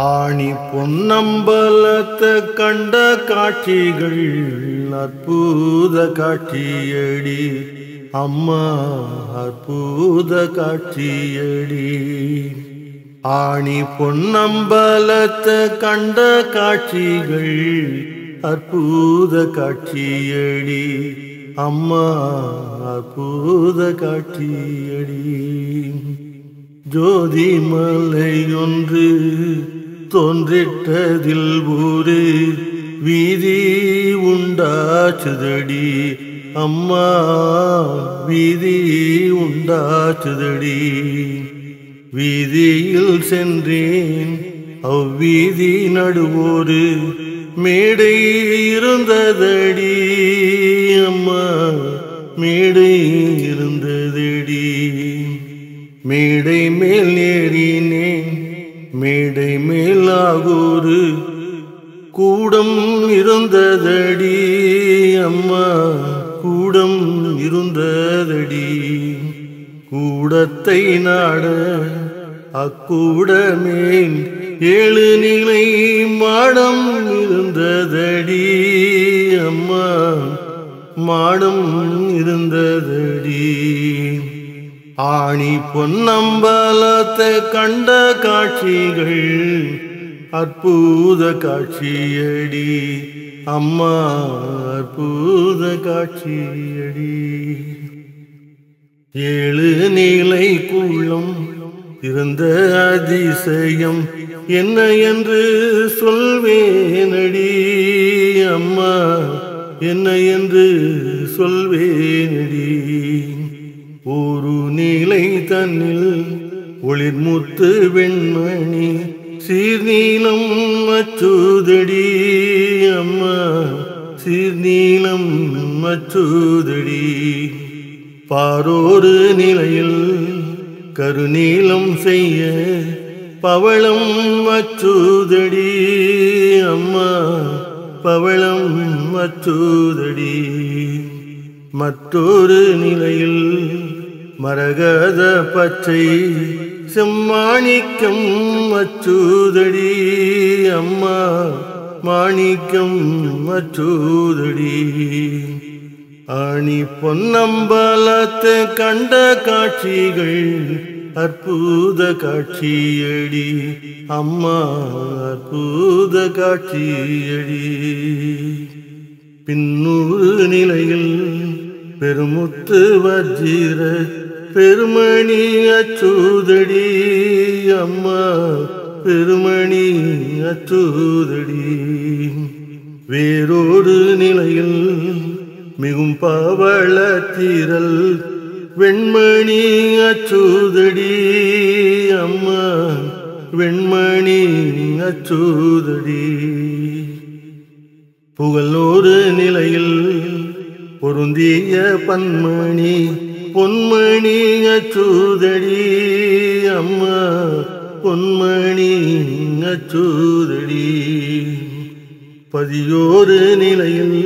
ஆணி பொன்னம்பலத்தை கண்ட காட்சிகள் அற்புத காட்சியடி அம்மா, அற்புத காட்சியடி. ஆணி பொன்னம்பலத்தை கண்ட காட்சிகள் அற்புத காட்சியடி அம்மா, அற்புத காட்சியடி. ஜோதி மலை ஒன்று தோன்றிட்டதில் ஒரு வீதி உண்டாச்சுதடி அம்மா, வீதி உண்டாச்சுதடி. வீதியில் சென்றேன், அவ்வீதி நடுவோரு மேடை இருந்ததடி அம்மா, மேடை இருந்ததடி. மேடை மேல் ஏறினேன், மேடை மேலாகூரு கூடம் இருந்ததடி அம்மா, கூடம் இருந்ததடி. கூடத்தை நாட அக்கூடமேல் 7 நிலை மாடம் இருந்ததடி அம்மா, மாடம் இருந்ததடி. ஆணி பொன்னம்பலத்தை கண்ட காட்சிகள் அற்புத காட்சியடி அம்மா, அற்புத காட்சியடி. 7 நிலை குள்ளம் இருந்த அதிசயம் என்ன என்று சொல்வேனடி அம்மா, என்ன என்று சொல்வேனடி. ஒரு நிலை தன்னில் ஒளிர்முத்து வெண்மணி சீர்நீலம் அச்சுதடி அம்மா, சீர்நீலம் அச்சுதடி. பாரோரு நிலையில் கருநீலம் செய்ய பவளம் அச்சுதடி அம்மா, பவளம் அச்சுதடி. மற்றொரு நிலையில் மரகத பச்சை செம்மாணிக்கம் அச்சுதடி அம்மா, மாணிக்கம் அச்சுதடி. ஆணி பொன்னம்பலத்தை கண்ட காட்சிகள் அற்புத காட்சியடி அம்மா, அற்புத காட்சியடி. பின்னூறு நிலையில் பெருமுத்து வஜ்ர பெருமணி அச்சுதடி அம்மா, பெருமணி அச்சுதடி. வேறொரு நிலையில் மிகும் பவளத்திரள் வெண்மணி அச்சுதடி அம்மா, வெண்மணி அச்சுதடி. புகழோரு நிலையில் பொருந்திய பன்மணி பொன்மணி அச்சுதடி அம்மா, பொன்மணி அச்சுதடி. பதியோரு நிலையில்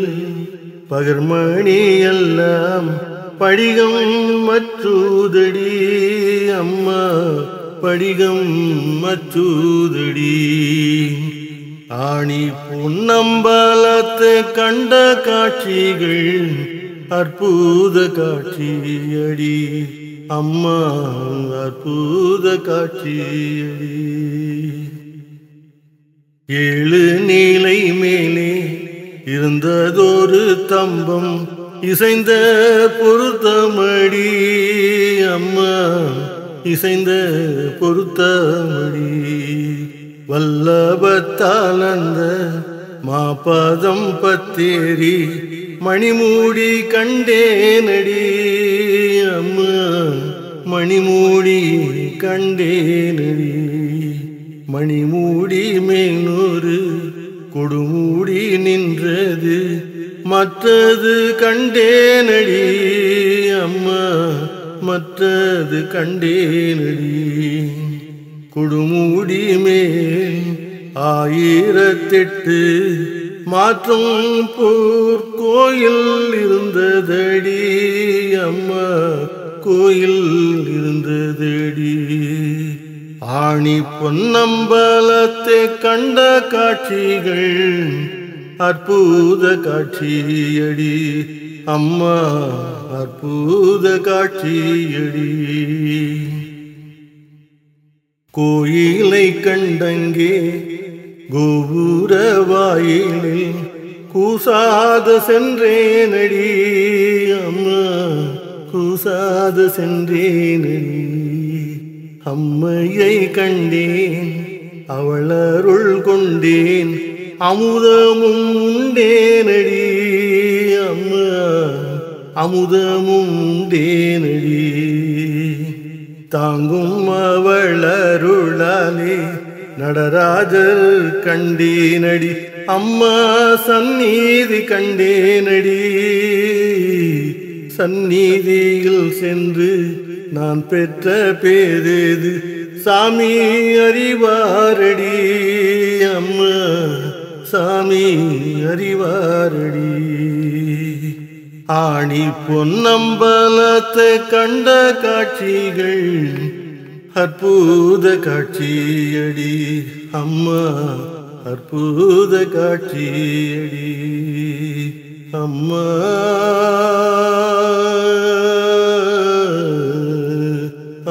பகர்மணி எல்லாம் படிகம் அச்சுதடி அம்மா, படிகம் அச்சுதடி. ஆணி பொன்னம்பலத்தை கண்ட காட்சிகள் அற்புத காட்சியடி அம்மா, அற்புத காட்சியடி. 7 நிலை மேலே இருந்ததொரு தம்பம் இசைந்த பொருத்தமடி அம்மா, இசைந்த பொருத்தமடி. வல்லபத்தால் அந்த மாபதம் பத்தேரி மணிமூடி கண்டேனடி அம்மா, மணிமூடி கண்டேனடி. மணிமூடி மேலொரு கொடுமூடி நின்றது மற்றது கண்டேனடி அம்மா, மற்றது கண்டேனடி. கொடுமூடி மேல் 1008 மாற்றம் போர்க்கோயில் இருந்ததடி அம்மா, கோயில் இருந்ததடி. ஆணி பொன்னம்பலத்தை கண்ட காட்சிகள் அற்புத காட்சியடி அம்மா, அற்புத காட்சியடி. கோயிலை கண்டங்கே கோபுர வாயிலில் கூசாத சென்றேனடி அம்மா, கூசாத சென்றேனடி. அம்மையை கண்டேன், அவள் அருள் கொண்டேன், அமுதமும் உண்டேனடி அம்மா, அமுதமும் உண்டேனடி. தாங்கும் அவள் அருளாலே நடராஜர் கண்டேனடி அம்மா, சந்நிதி கண்டேனடி. சந்நிதியில் சென்று நான் பெற்ற பேரேது சாமி அறிவாரடி அம்மா, சாமி அறிவாரடி. ஆணி பொன்னம்பலத்தை கண்ட காட்சிகள் அற்புத காட்சியடி அம்மா, அற்புத காட்சியடி அம்மா.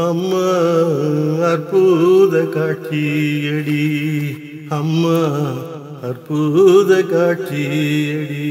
அம்மா, அற்புத காட்சியடி அம்மா, அற்புத காட்சியடி.